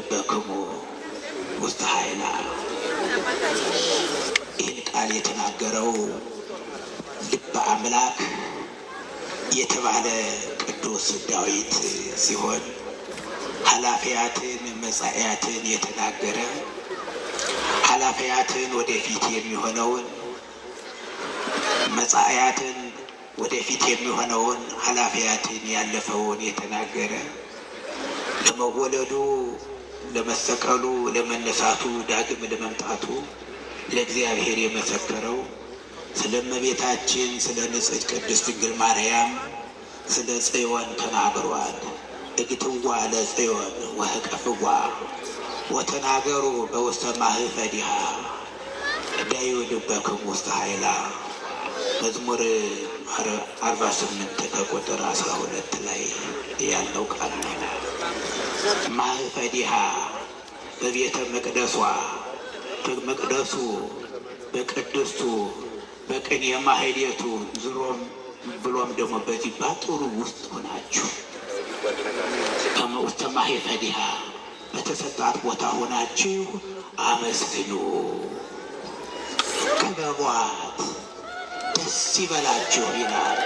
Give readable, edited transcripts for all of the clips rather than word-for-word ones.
ልበክሙ ውስተ ኃይላ። ይህን ቃል የተናገረው ልበ አምላክ የተባለ ቅዱስ ዳዊት ሲሆን ኃላፊያትን መጻእያትን የተናገረ ኃላፊያትን ወደፊት የሚሆነውን መጻእያትን ወደፊት የሚሆነውን ኃላፊያትን ያለፈውን የተናገረ ለመወለዱ ለመሰቀሉ ለመነሳቱ ዳግም ለመምጣቱ ለእግዚአብሔር የመሰከረው ስለ እመቤታችን ስለ ንጽሕት ቅድስት ድንግል ማርያም ስለ ጽዮን ተናግሯል። እግትዋ ለጽዮን ወህቀፍዋ ወተናገሩ በውስተ ማኅፈዲሃ እዳዩ ልበክሙ ውስተ ኃይላ። መዝሙር 48 ከቁጥር 12 ላይ ያለው ቃል ነው። ማኅፈዲሃ በቤተ መቅደሷ በመቅደሱ በቅድስቱ በቅኔ ማኅሌቱ ዙሮም ብሎም ደግሞ በዚህ ባጥሩ ውስጥ ሆናችሁ ውስተ ማኅፈዲሃ በተሰጣት ቦታ ሆናችሁ አመስግኑ፣ ክበቧት፣ ደስ ይበላችሁ ይላል።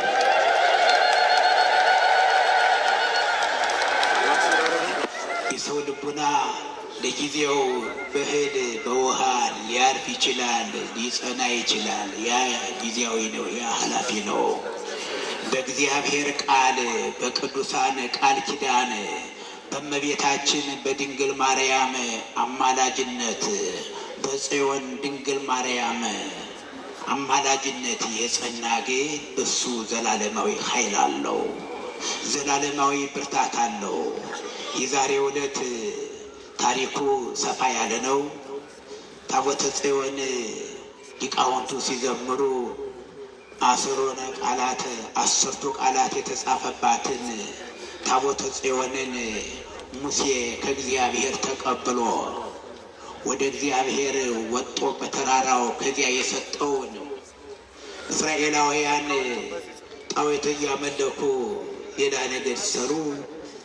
የሰው ልቡና ለጊዜው በእህል በውሃ ሊያርፍ ይችላል፣ ሊጸና ይችላል። ያ ጊዜያዊ ነው፣ ያ ኃላፊ ነው። በእግዚአብሔር ቃል በቅዱሳን ቃል ኪዳን በእመቤታችን በድንግል ማርያም አማላጅነት በጽዮን ድንግል ማርያም አማላጅነት የጸና ግን እሱ ዘላለማዊ ኃይል አለው፣ ዘላለማዊ ብርታት አለው። የዛሬው ዕለት ታሪኩ ሰፋ ያለ ነው። ታቦተ ጽዮን ሊቃውንቱ ሲዘምሩ አስርቱ ቃላት የተጻፈባትን ታቦተ ጽዮንን ሙሴ ከእግዚአብሔር ተቀብሎ ወደ እግዚአብሔር ወጦ በተራራው ከዚያ የሰጠውን እስራኤላውያን ጣዖት እያመለኩ ሌላ ነገር ሲሰሩ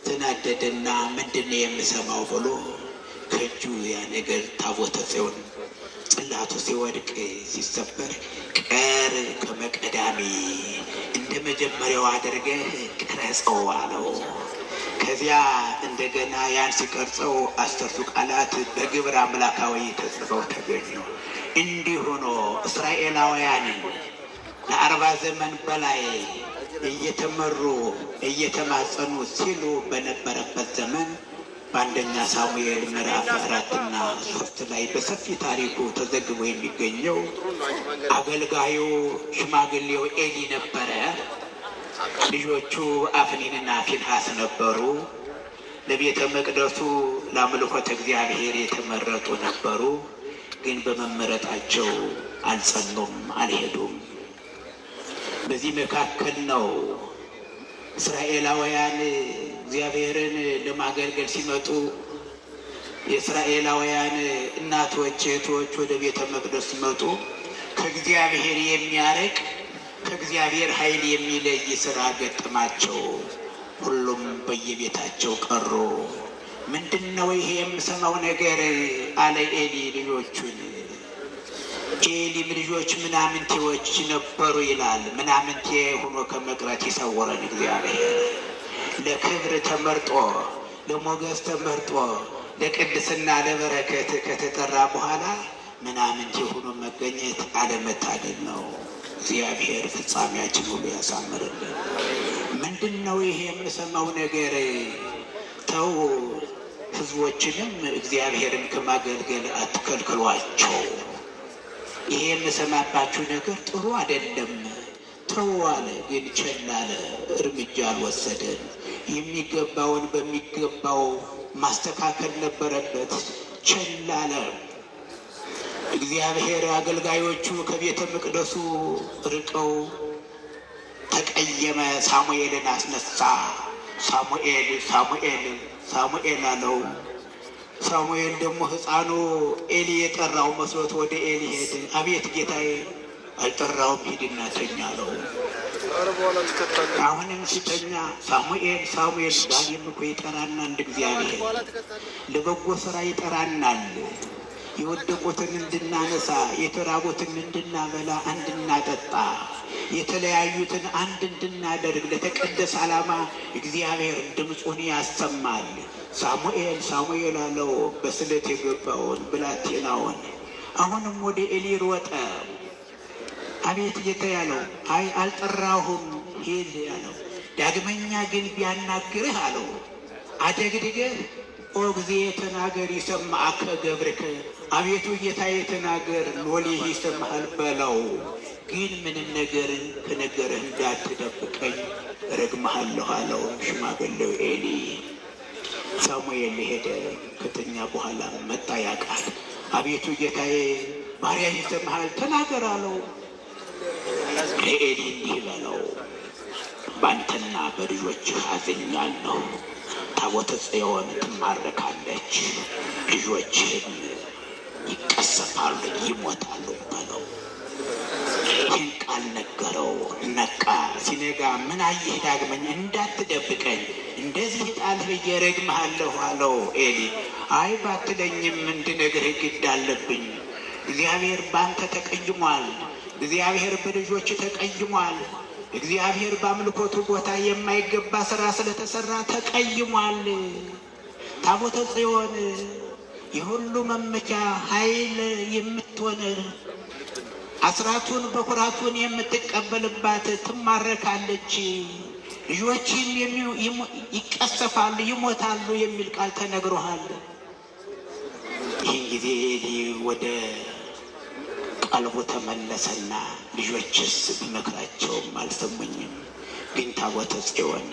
ተናደደና ምንድነው የምሰማው ብሎ ከእጁ ያ ነገር ታቦተ ጽዮን ጽላቱ ሲወድቅ ሲሰበር ቀር ከመቀዳሚ እንደ መጀመሪያው አድርገህ ቅረጸው አለው። ከዚያ እንደገና ያን ሲቀርጸው አስርቱ ቃላት በግብር አምላካዊ ተጽፈው ተገኙ። እንዲህ ሆኖ እስራኤላውያንን ለ40 ዘመን በላይ እየተመሩ እየተማጸኑ ሲሉ በነበረበት ዘመን በአንደኛ ሳሙኤል ምዕራፍ 4 እና 3 ላይ በሰፊ ታሪኩ ተዘግቦ የሚገኘው አገልጋዩ ሽማግሌው ኤሊ ነበረ። ልጆቹ አፍኒንና ፊንሐስ ነበሩ። ለቤተ መቅደሱ ለአምልኮተ እግዚአብሔር የተመረጡ ነበሩ። ግን በመመረጣቸው አልጸኑም፣ አልሄዱም። በዚህ መካከል ነው እስራኤላውያን እግዚአብሔርን ለማገልገል ሲመጡ የእስራኤላውያን እናቶች እህቶች ወደ ቤተ መቅደስ ሲመጡ ከእግዚአብሔር የሚያርቅ ከእግዚአብሔር ኃይል የሚለይ ስራ ገጠማቸው። ሁሉም በየቤታቸው ቀሩ። ምንድነው ይሄ የምሰማው ነገር አለ ኤሊ ልጆቹን። ኤሊም ልጆች ምናምንቴዎች ነበሩ ይላል። ምናምንቴ ሆኖ ከመቅረት ይሰውረን እግዚአብሔር። ለክብር ተመርጦ ለሞገስ ተመርጦ ለቅድስና ለበረከት ከተጠራ በኋላ ምናምንቴ ሆኖ መገኘት አለመታደል ነው። እግዚአብሔር ፍጻሜያችን ሁሉ ያሳምርልን። ምንድነው ይሄ የምሰማው ነገር? ተው፣ ህዝቦችንም እግዚአብሔርን ከማገልገል አትከልክሏቸው። ይሄ የምሰማባችሁ ነገር ጥሩ አይደለም፣ ተው አለ። ግን ቸል አለ፣ እርምጃ አልወሰደም። የሚገባውን በሚገባው ማስተካከል ነበረበት፣ ቸል አለ። እግዚአብሔር አገልጋዮቹ ከቤተ መቅደሱ ርቀው ተቀየመ። ሳሙኤልን አስነሳ። ሳሙኤል ሳሙኤል ሳሙኤል አለው። ሳሙኤል ደግሞ ሕፃኑ ኤሊ የጠራው መስሎት ወደ ኤሊ ሄደ። አቤት ጌታዬ አልጠራውም፣ ሂድና ተኛ አለው። አሁንም ሲተኛ ሳሙኤል ሳሙኤል ዳግም እኮ ይጠራናል። እንደ እግዚአብሔር ለበጎ ስራ ይጠራናል። የወደቁትን እንድናነሳ፣ የተራቡትን እንድናበላ፣ እንድናጠጣ፣ የተለያዩትን አንድ እንድናደርግ ለተቀደሰ ዓላማ እግዚአብሔር ድምፁን ያሰማል። ሳሙኤል ሳሙኤል አለው በስለት የገባውን ብላቴናውን። አሁንም ወደ ኤሊ ሮጠ። አቤት ጌታ ያለው፣ አይ አልጠራሁም ሂድ ያለው። ዳግመኛ ግን ቢያናግርህ አለው አደግድገህ ኦ እግዚእ ተናገር ይሰማዕከ ገብርከ፣ አቤቱ ጌታዬ ተናገር ሎሌህ ይሰማሃል በለው። ግን ምንም ነገር ከነገርህ እንዳትደብቀኝ ረግመሃለሁ አለው ሽማግሌው ኤሊ። ሳሙኤል ሄደ። ከተኛ በኋላ መጣ ያ ቃል። አቤቱ ጌታዬ ባሪያ ይሰማሃል ተናገር አለው። ለኤሊ እንዲህ በለው፣ ባንተና በልጆችህ አዝኛለሁ። ታቦተ ጽዮን ትማረካለች፣ ልጆችህም ይቀሰፋሉ ይሞታሉ በለው። ይህን ቃል ነገረው። ነቃ። ሲነጋ ምን አየህ ዳግመኛ? እንዳትደብቀኝ እንደዚህ ጣልህ ብዬ ረግመሃለሁ አለው ኤሊ። አይ ባትለኝም እንድነግርህ ግድ አለብኝ። እግዚአብሔር ባንተ ተቀይሟል። እግዚአብሔር በልጆች ተቀይሟል። እግዚአብሔር በአምልኮቱ ቦታ የማይገባ ስራ ስለተሰራ ተቀይሟል። ታቦተ ጽዮን የሁሉ መመኪያ ኃይል የምትሆን አስራቱን በኩራቱን የምትቀበልባት ትማረካለች፣ ልጆችም ይቀሰፋሉ ይሞታሉ የሚል ቃል ተነግሮሃል። ይህን ጊዜ ወደ ቀልቡ ተመለሰና ልጆችስ ብመክራቸውም አልሰሙኝም፣ ግን ታቦተ ጽዮን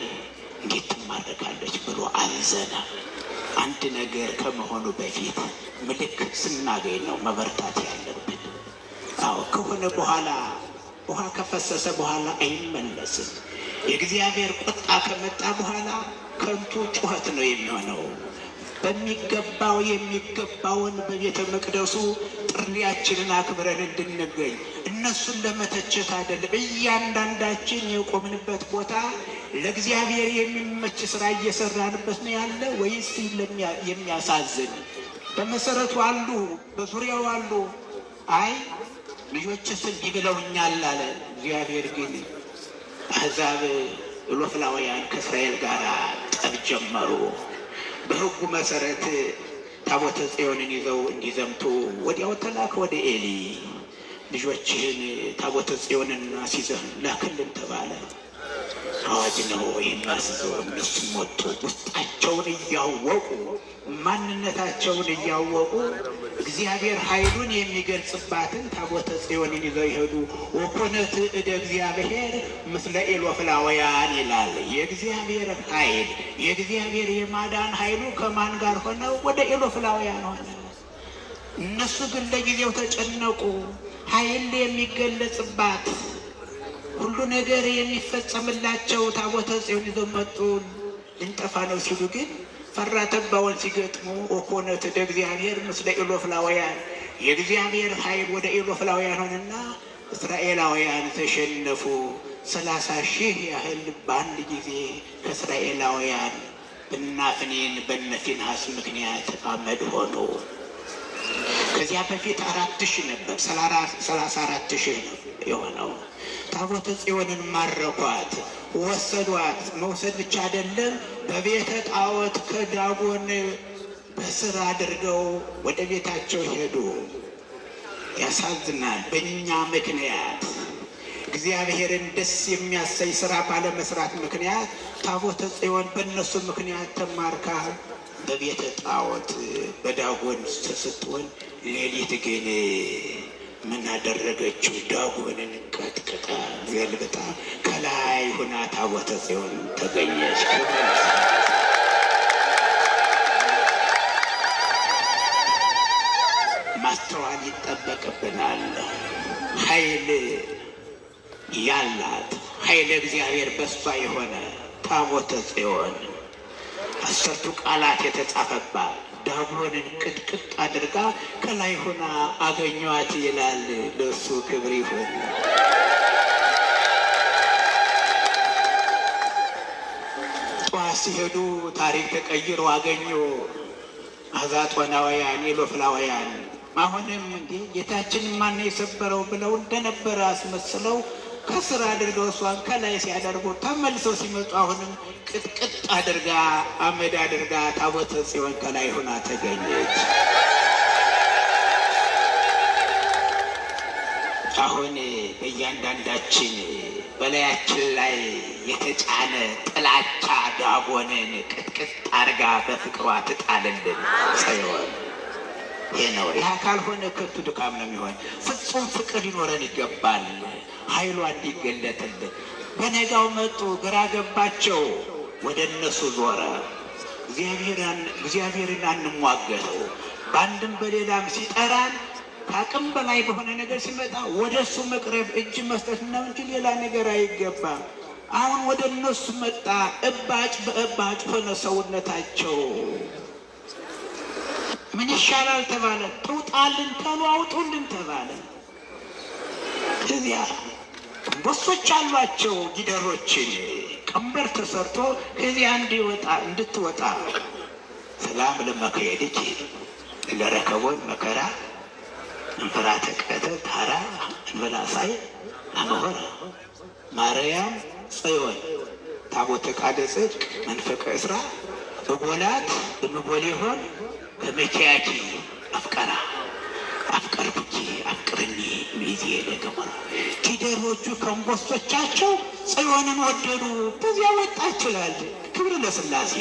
እንዴት ትማረካለች ብሎ አዘነ። አንድ ነገር ከመሆኑ በፊት ምልክት ስናገኝ ነው መበርታት ያለብን። አዎ ከሆነ በኋላ ውሃ ከፈሰሰ በኋላ አይመለስም። የእግዚአብሔር ቁጣ ከመጣ በኋላ ከንቱ ጩኸት ነው የሚሆነው። በሚገባው የሚገባውን በቤተ መቅደሱ ጥሪያችንን አክብረን እንድንገኝ፣ እነሱን ለመተቸት አይደለም። እያንዳንዳችን የቆምንበት ቦታ ለእግዚአብሔር የሚመች ስራ እየሰራንበት ነው ያለ ወይስ የሚያሳዝን? በመሰረቱ አሉ፣ በዙሪያው አሉ። አይ ልጆችስ እንዲህ ብለውኛል አለ እግዚአብሔር። ግን አሕዛብ ኢሎፍላውያን ከእስራኤል ጋር ጠብ ጀመሩ። በሕጉ መሰረት ታቦተ ጽዮንን ይዘው እንዲዘምቱ ወዲያው ተላከ ወደ ኤሊ። ልጆችህን ታቦተ ጽዮንን አስይዘህ ላክልን ተባለ። አዋጅ ነው የሚያስዘው። እነሱም ወጡ። ውስጣቸውን እያወቁ ማንነታቸውን እያወቁ እግዚአብሔር ኃይሉን የሚገልጽባትን ታቦተ ጽዮንን ይዘው ይሄዱ። ወኮነት እደ እግዚአብሔር ምስለ ኢሎፍላውያን ይላል። የእግዚአብሔር ኃይል የእግዚአብሔር የማዳን ኃይሉ ከማን ጋር ሆነ? ወደ ኢሎፍላውያን ሆነ። እነሱ ግን ለጊዜው ተጨነቁ። ኃይል የሚገለጽባት ሁሉ ነገር የሚፈጸምላቸው ታቦተ ጽዮን ይዘው መጡ። ልንጠፋ ነው ሲሉ ግን ፈራ ተባውን ሲገጥሙ ወኮነት እደ እግዚአብሔር ምስለ ኢሎፍላውያን የእግዚአብሔር ኃይል ወደ ኢሎፍላውያን ሆነና እስራኤላውያን ተሸነፉ። 30,000 ያህል በአንድ ጊዜ ከእስራኤላውያን በናፍኔን በነፊንሐስ ምክንያት አመድ ሆኑ። ከዚያ በፊት 4,000 ነበር፣ 34,000 ነው የሆነው። ታቦተ ጽዮንን ማረኳት፣ ወሰዷት። መውሰድ ብቻ አይደለም፣ በቤተ ጣዖት ከዳጎን በስር አድርገው ወደ ቤታቸው ሄዱ። ያሳዝናል። በእኛ ምክንያት እግዚአብሔርን ደስ የሚያሰኝ ስራ ባለመስራት ምክንያት ታቦተ ጽዮን በእነሱ ምክንያት ተማርካ በቤተ ጣዖት በዳጎን ስትሆን፣ ሌሊት ግን ምን አደረገችው? ዳጎንን ቀጥቅጣ ገልብጣ ከላይ ሁና ታቦተ ጽዮን ተገኘች። ማስተዋል ይጠበቅብናል። ኃይል ያላት ኃይለ እግዚአብሔር በሷ የሆነ ታቦተ ጽዮን 10ቱ ቃላት የተጻፈባት ዳጎንን ቅጥቅጥ አድርጋ ከላይ ሆና አገኟት ይላል። ለእሱ ክብር ይሁን። ጠዋት ሲሄዱ ታሪክ ተቀይሮ አገኙ አዛጦናውያን ኢሎፍላውያን። አሁንም እንዴ ጌታችን ማን የሰበረው ብለው እንደነበረ አስመስለው ከስር አድርገው እሷን ከላይ ሲያደርጉ ተመልሰው ሲመጡ አሁንም ቅጥቅጥ አድርጋ አመድ አድርጋ ታቦተ ጽዮን ከላይ ሆና ተገኘች። አሁን በእያንዳንዳችን በላያችን ላይ የተጫነ ጥላቻ ዳጎንን ቅጥቅጥ አድርጋ በፍቅሯ ትጣልልን ጽዮን። ይህ ነው። ይህ ካልሆነ ከንቱ ድካም ነው የሚሆን። ፍጹም ፍቅር ሊኖረን ይገባል። ኃይሏ እንዲገለጥልን። በነጋው መጡ፣ ግራ ገባቸው፣ ወደ እነሱ ዞረ። እግዚአብሔርን አንሟገተው። በአንድም በሌላም ሲጠራን ከአቅም በላይ በሆነ ነገር ሲመጣ ወደ እሱ መቅረብ እጅ መስጠት ነው እንጂ ሌላ ነገር አይገባም። አሁን ወደ እነሱ መጣ። እባጭ በእባጭ ሆነ ሰውነታቸው። ምን ይሻላል ተባለ። ትውጣልን፣ ተሉ አውጡልን ተባለ። እዚያ አንበሶች አሏቸው ጊደሮችን። ቀንበር ተሰርቶ ከዚያ እንድትወጣ ሰላም ለመከየድኪ ለረከቦን መከራ እንፍራተ ቀትር ታራ እንበላሳይ አመሆረ ማርያም ጽዮን ታቦተ ቃለ ጽድቅ መንፈቀ እስራ በጎላት በመጎሌሆን በመኪያኪ አፍቀራ አፍቀርኩኪ አፍቅርኒ ሚዜ ለገመራ። ጊደሮቹ ከንቦሶቻቸው ጽዮንን ወደዱ። በዚያ ወጣ ይችላል። ክብር ለሥላሴ።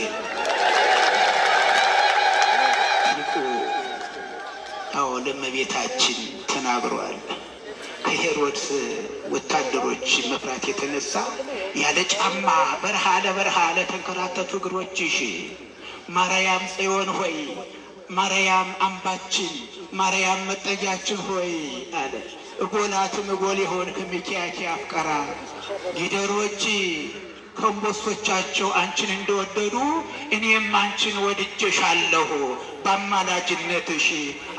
አዎ ለእመቤታችን ተናግሯል። ከሄሮድስ ወታደሮች መፍራት የተነሳ ያለ ጫማ በረሃ ለበረሃ ለተንከራተቱ እግሮችሽ ማርያም ጽዮን ሆይ፣ ማርያም አምባችን፣ ማርያም መጠጊያችን ሆይ አለ። እጎላትም እጎል የሆን ከሚኪያኪ አፍቀራ ጊደሮች ከንቦሶቻቸው አንቺን እንደወደዱ እኔም አንቺን ወድጄሻለሁ። በአማላጅነትሽ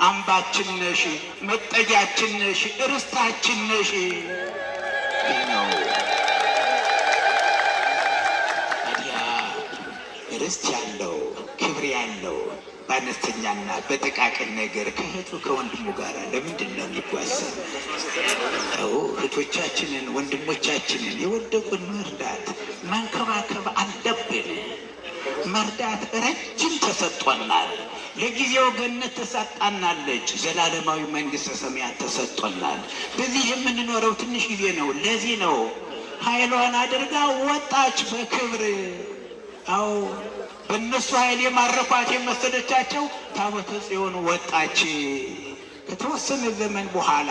አምባችን ነሽ፣ መጠጊያችን ነሽ፣ እርስታችን ነሽ ነው። ታዲያ ርስት ያለው ክብር ያለው በአነስተኛና በጥቃቅን ነገር ከእህቱ ከወንድሙ ጋር ለምንድን ነው የሚጓዘው? እህቶቻችንን ወንድሞቻችንን የወደቁን መርዳት መንከባከብ አለብን። መርዳት ረጅም ተሰጥቶናል። ለጊዜው ገነት ተሰጣናለች፣ ዘላለማዊ መንግሥተ ሰማያት ተሰጥቶናል። በዚህ የምንኖረው ትንሽ ጊዜ ነው። ለዚህ ነው ኃይሏን አድርጋ ወጣች በክብር። አዎ በእነሱ ኃይል የማረኳት የመሰለቻቸው ታቦተ ጽዮን ወጣች። ከተወሰነ ዘመን በኋላ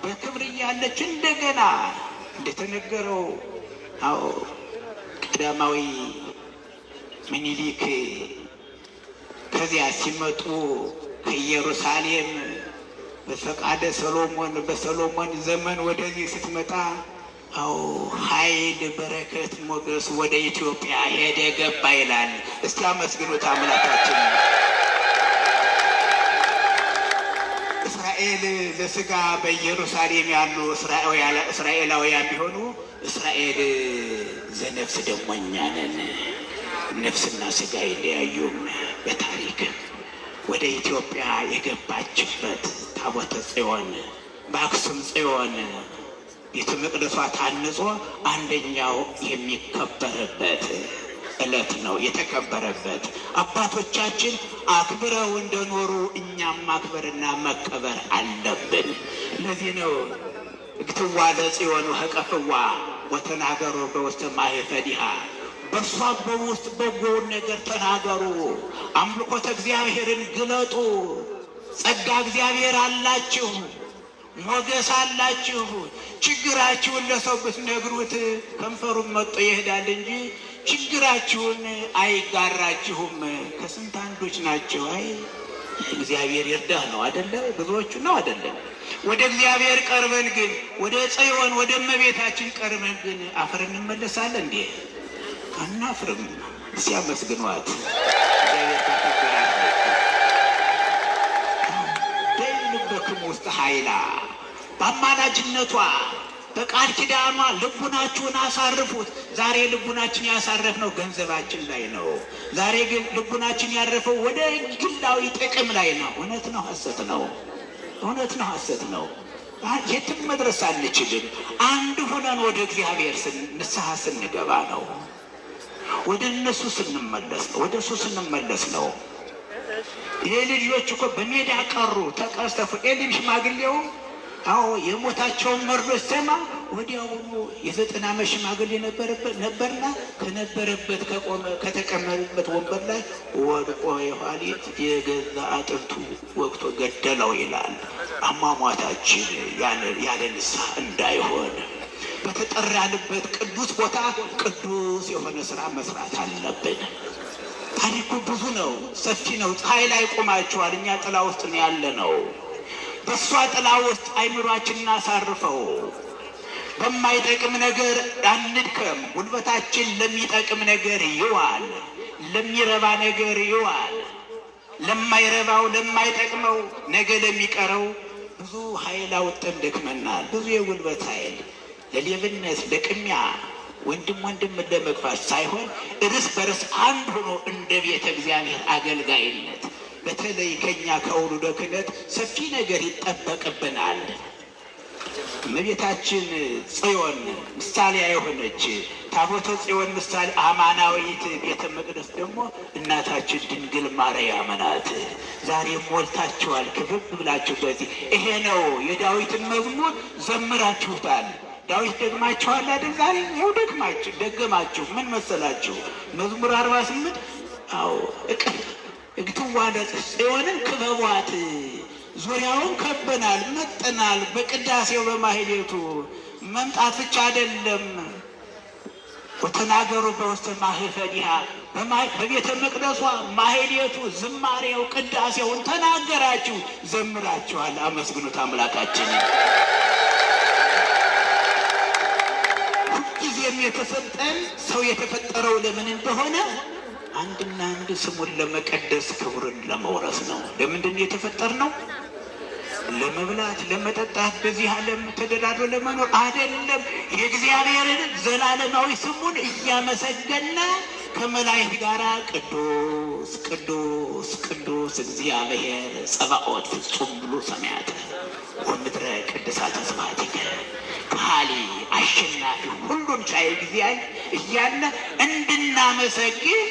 በክብር እያለች እንደገና እንደተነገረው አዎ ቀዳማዊ ምኒልክ ከዚያ ሲመጡ ከኢየሩሳሌም በፈቃደ ሰሎሞን በሰሎሞን ዘመን ወደዚህ ስትመጣ አዎ ኃይል በረከት ሞገስ ወደ ኢትዮጵያ ሄደ ገባ ይላል። እስቲ አመስግኑት አምላካችን። እስራኤል ዘስጋ በኢየሩሳሌም ያሉ እስራኤላውያን ቢሆኑ እስራኤል ዘነፍስ ደግሞ እኛ ነን። ነፍስና ስጋ ይለያዩም። በታሪክ ወደ ኢትዮጵያ የገባችበት ታቦተ ጽዮን በአክሱም ጽዮን ቤተ መቅደሷ ታንጾ አንደኛው የሚከበርበት ዕለት ነው። የተከበረበት አባቶቻችን አክብረው እንደኖሩ እኛም ማክበርና መቀበር አለብን። ለዚህ ነው እግትዋ ለጽዮን ወህቀፍዋ ወተናገሩ በውስተ ማኅፈዲሃ፣ በእሷ በውስጥ በጎውን ነገር ተናገሩ፣ አምልኮተ እግዚአብሔርን ግለጡ። ጸጋ እግዚአብሔር አላችሁ፣ ሞገስ አላችሁ። ችግራችሁን ለሰው ብትነግሩት ከንፈሩን መጥቶ ይሄዳል እንጂ ችግራችሁን አይጋራችሁም። ከስንት አንዶች ናቸው። አይ እግዚአብሔር ይርዳህ ነው አደለ? ብዙዎቹ ነው አደለም? ወደ እግዚአብሔር ቀርበን ግን ወደ ጽዮን ወደ እመቤታችን ቀርበን ግን አፈር እንመለሳለን እንዴ? አናፍርም። ሲያመስግኗት እግዚአብሔር ኃይላ በአማላጅነቷ በቃል ኪዳኗ ልቡናችሁን አሳርፉት። ዛሬ ልቡናችን ያሳረፍነው ገንዘባችን ላይ ነው። ዛሬ ግን ልቡናችን ያረፈው ወደ ግላዊ ጥቅም ላይ ነው። እውነት ነው ሐሰት ነው? እውነት ነው ሐሰት ነው? የትም መድረስ አንችልም። አንድ ሆነን ወደ እግዚአብሔር ንስሐ ስንገባ ነው። ወደ እነሱ ስንመለስ ነው። ወደ እሱ ስንመለስ ነው። የልጆች እኮ በሜዳ ቀሩ፣ ተቀሰፉ። ኤሊም ሽማግሌው አዎ የሞታቸውን መርዶ ሲሰማ ወዲያውኑ የ90 ዓመት ሽማግሌ ነበርና ከነበረበት ከተቀመጠበት ወንበር ላይ ወድቆ የኋሊት የገዛ አጥንቱ ወቅቶ ገደለው ይላል። አሟሟታችን ያለ ንስሐ እንዳይሆን በተጠራንበት ቅዱስ ቦታ ቅዱስ የሆነ ስራ መስራት አለብን። ታሪኩ ብዙ ነው፣ ሰፊ ነው። ፀሐይ ላይ ቆማችኋል። እኛ ጥላ ውስጥ ነው ያለ ነው። በእሷ ጥላ ውስጥ አይምሯችን እናሳርፈው። በማይጠቅም ነገር አንድከም። ጉልበታችን ለሚጠቅም ነገር ይዋል፣ ለሚረባ ነገር ይዋል። ለማይረባው ለማይጠቅመው ነገ ለሚቀረው ብዙ ኃይል አውጥተን ደክመናል። ብዙ የጉልበት ኃይል ለሌብነት፣ ለቅሚያ፣ ወንድም ለመግፋት ሳይሆን እርስ በርስ አንድ ሆኖ እንደ ቤተ እግዚአብሔር አገልጋይነት በተለይ ከኛ ከውሉደ ክህነት ሰፊ ነገር ይጠበቅብናል። እመቤታችን ጽዮን ምሳሌ የሆነች ታቦተ ጽዮን ምሳሌ አማናዊት ቤተ መቅደስ ደግሞ እናታችን ድንግል ማርያም ናት። ዛሬ ሞልታችኋል፣ ክብብ ብላችሁ በዚህ ይሄ ነው የዳዊትን መዝሙር ዘምራችሁታል። ዳዊት ደግማችኋል አይደል? ዛሬ ይኸው ደገማችሁ። ምን መሰላችሁ? መዝሙር 48 አዎ እግትዋደ ጽዮንን ክበቧት፣ ዙሪያውን ከበናል፣ መጠናል። በቅዳሴው በማህሌቱ መምጣት ብቻ አይደለም። ወተናገሩ በውስተ ማህፈዲሃ በቤተ መቅደሷ ማህሌቱ፣ ዝማሬው፣ ቅዳሴውን ተናገራችሁ፣ ዘምራችኋል። አመስግኑት አምላካችንን። ሁልጊዜም የተሰጠን ሰው የተፈጠረው ለምን እንደሆነ አንድና አንድ ስሙን ለመቀደስ ክብርን ለመውረስ ነው። ለምንድን ነው የተፈጠርነው? ለመብላት ለመጠጣት፣ በዚህ ዓለም ተደላድሎ ለመኖር አይደለም። የእግዚአብሔርን ዘላለማዊ ስሙን እያመሰገነ ከመላእክት ጋር ቅዱስ ቅዱስ ቅዱስ እግዚአብሔር ጸባኦት ፍጹም ብሎ ሰማያት ወምድረ ቅድሳተ ስብሐቲከ ካሊ አሸናፊ ሁሉን ቻይ እግዚአብሔር እያለ እንድናመሰግን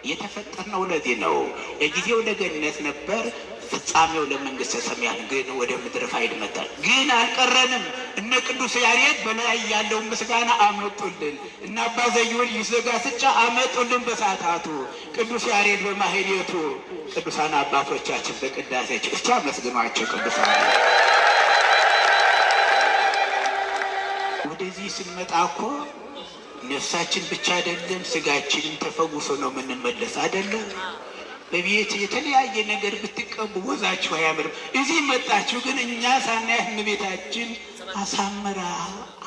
የተፈጠርነው ለዚህ ነው። የጊዜው ለገነት ነበር፣ ፍጻሜው ለመንግስተ ሰማያት ግን ወደ ምድር ፋይድ መጣ። ግን አልቀረንም። እነ ቅዱስ ያሬድ በላይ ያለውን ምስጋና አመጡልን። እነ አባ ዘጊዮርጊስ ዘጋስጫ አመጡልን በሰዓታቱ። ቅዱስ ያሬድ በማህሌቱ፣ ቅዱሳን አባቶቻችን በቅዳሴያቸው እስቲ አመስግኗቸው ቅዱሳን። ወደዚህ ስንመጣ እኮ ነፍሳችን ብቻ አይደለም ስጋችንም ተፈውሶ ነው የምንመለስ አይደለም። በቤት የተለያየ ነገር ብትቀቡ ወዛችሁ አያምርም። እዚህ መጣችሁ ግን እኛ ሳናያት እመቤታችን አሳምራ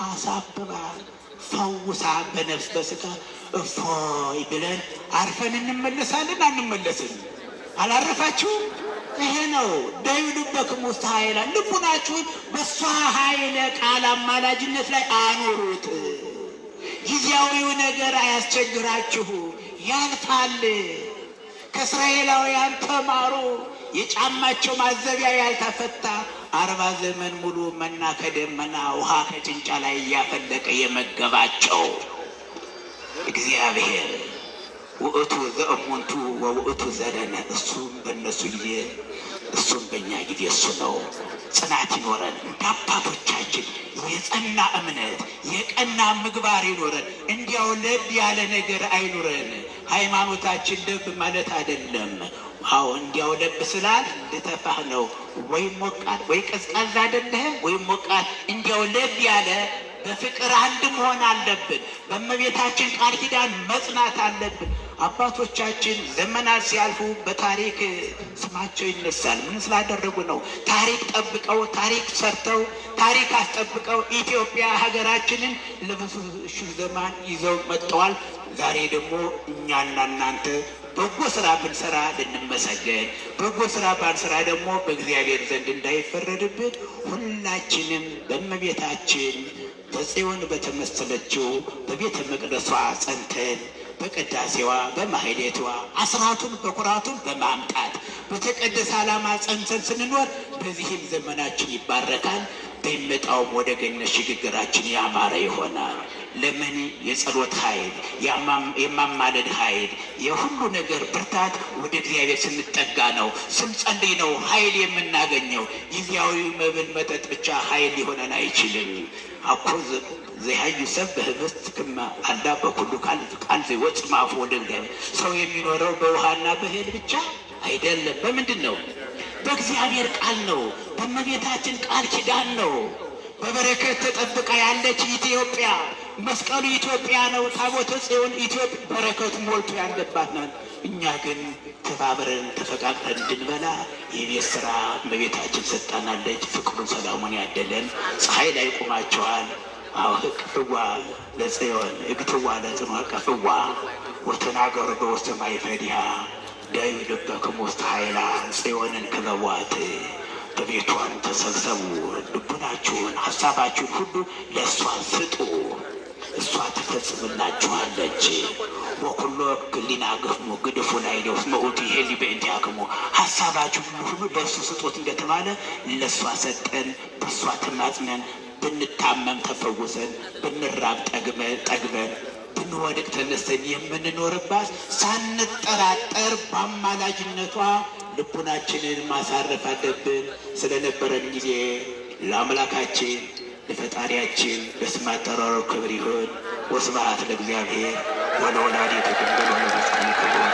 አሳብባ ፈውሳ በነፍስ በስጋ እፎይ ብለን አርፈን እንመለሳለን። አንመለስም? አላረፋችሁም? ይሄ ነው ዳዩ ልበክሙ ውስተ ኃይላ። ልቡናችሁን በእሷ ኃይለ ቃል አማላጅነት ላይ አኖሩት። ጊዜያዊው ነገር አያስቸግራችሁ፣ ያልፋል። ከእስራኤላውያን ተማሩ። የጫማቸው ማዘቢያ ያልተፈታ 40 ዘመን ሙሉ መና ከደመና ውሃ ከጭንጫ ላይ እያፈለቀ የመገባቸው እግዚአብሔር ውእቱ ዘእሙንቱ ወውእቱ ዘለነ። እሱም በእነሱ ጊዜ እሱም በእኛ ጊዜ እሱ ነው። ጽናት ይኖረን፣ እንደ አባቶቻችን የጸና እምነት የቀና ምግባር ይኖረን። እንዲያው ለብ ያለ ነገር አይኑረን። ሃይማኖታችን ለብ ማለት አይደለም። አዎ እንዲያው ለብ ስላል ልተፋህ ነው። ወይ ሞቃት ወይ ቀዝቃዛ አይደለህም፣ ወይ ሞቃት። እንዲያው ለብ ያለ በፍቅር አንድ መሆን አለብን። በእመቤታችን ቃል ኪዳን መጽናት አለብን። አባቶቻችን ዘመናት ሲያልፉ በታሪክ ስማቸው ይነሳል። ምን ስላደረጉ ነው? ታሪክ ጠብቀው፣ ታሪክ ሰርተው፣ ታሪክ አስጠብቀው ኢትዮጵያ ሀገራችንን ለብዙ ሺህ ዘመን ይዘው መጥተዋል። ዛሬ ደግሞ እኛና እናንተ በጎ ስራ ብንሰራ ልንመሰገን፣ በጎ ስራ ባንሰራ ደግሞ በእግዚአብሔር ዘንድ እንዳይፈረድብን ሁላችንም በእመቤታችን በጽዮን በተመሰለችው በቤተ መቅደሷ ጸንተን በቅዳሴዋ በማህሌቷ አስራቱን በኩራቱን በማምጣት በተቀደሰ ዓላማ ጸንተን ስንኖር በዚህም ዘመናችን ይባረካል። በሚመጣውም ወደ ገነት ሽግግራችን ያማረ ይሆናል። ለምን? የጸሎት ኃይል፣ የማማለድ ኃይል፣ የሁሉ ነገር ብርታት ወደ እግዚአብሔር ስንጠጋ ነው፣ ስንጸልይ ነው ኃይል የምናገኘው። ጊዜያዊ መብል መጠጥ ብቻ ኃይል ሊሆነን አይችልም። አኮ ዘይሃዩ ሰብ በህብስት ክመ አላ በኩሉ ቃል ዘይወፅእ እምአፉ ወደ እግዚአብሔር። ሰው የሚኖረው በውሃና በእህል ብቻ አይደለም። በምንድን ነው? በእግዚአብሔር ቃል ነው። በእመቤታችን ቃል ኪዳን ነው። በበረከት ተጠብቃ ያለች ኢትዮጵያ፣ መስቀሉ ኢትዮጵያ ነው። ታቦተ ጽዮን ኢትዮጵያ በረከቱ ሞልቶ ያለባት ናት። እኛ ግን ተባብረን ተፈቃቅረን እንድንበላ የቤት ስራ እመቤታችን ሰጣናለች። ፍቅሩን ሰላሙን ያደለን። ፀሐይ ላይ ቆማቸዋል። አዎ እቅፍዋ ለጽዮን እግትዋ ለጽኖ እቀፍዋ ወተናገሩ በውስተ ማይ ፈዲሃ ዳዩ ልበክሙ ውስተ ኃይላ ጽዮንን ክበቧት። በቤቷን ተሰብሰቡ፣ ልቡናችሁን ሀሳባችሁን ሁሉ ለእሷ ስጡ፣ እሷ ትፈጽምላችኋለች። ወኩሎ ህሊና ግፍሙ ግድፉ ላይ ደውስ መውቱ ይሄሊ በእንቲአክሙ ሀሳባችሁን ሁሉ ለእሱ ስጦት እንደተባለ ለእሷ ሰጠን። በእሷ ተማጽነን ብንታመም ተፈውሰን፣ ብንራብ ጠግበን፣ ብንወድቅ ተነስተን የምንኖርባት ሳንጠራጠር በአማላጅነቷ ልቡናችንን ማሳረፍ አለብን። ስለነበረን ጊዜ ለአምላካችን ለፈጣሪያችን በስመ አጠራሩ ክብር ይሁን። ወስብሐት ለእግዚአብሔር ወለወላዲቱ ድንግል ወለመስቀሉ ክቡር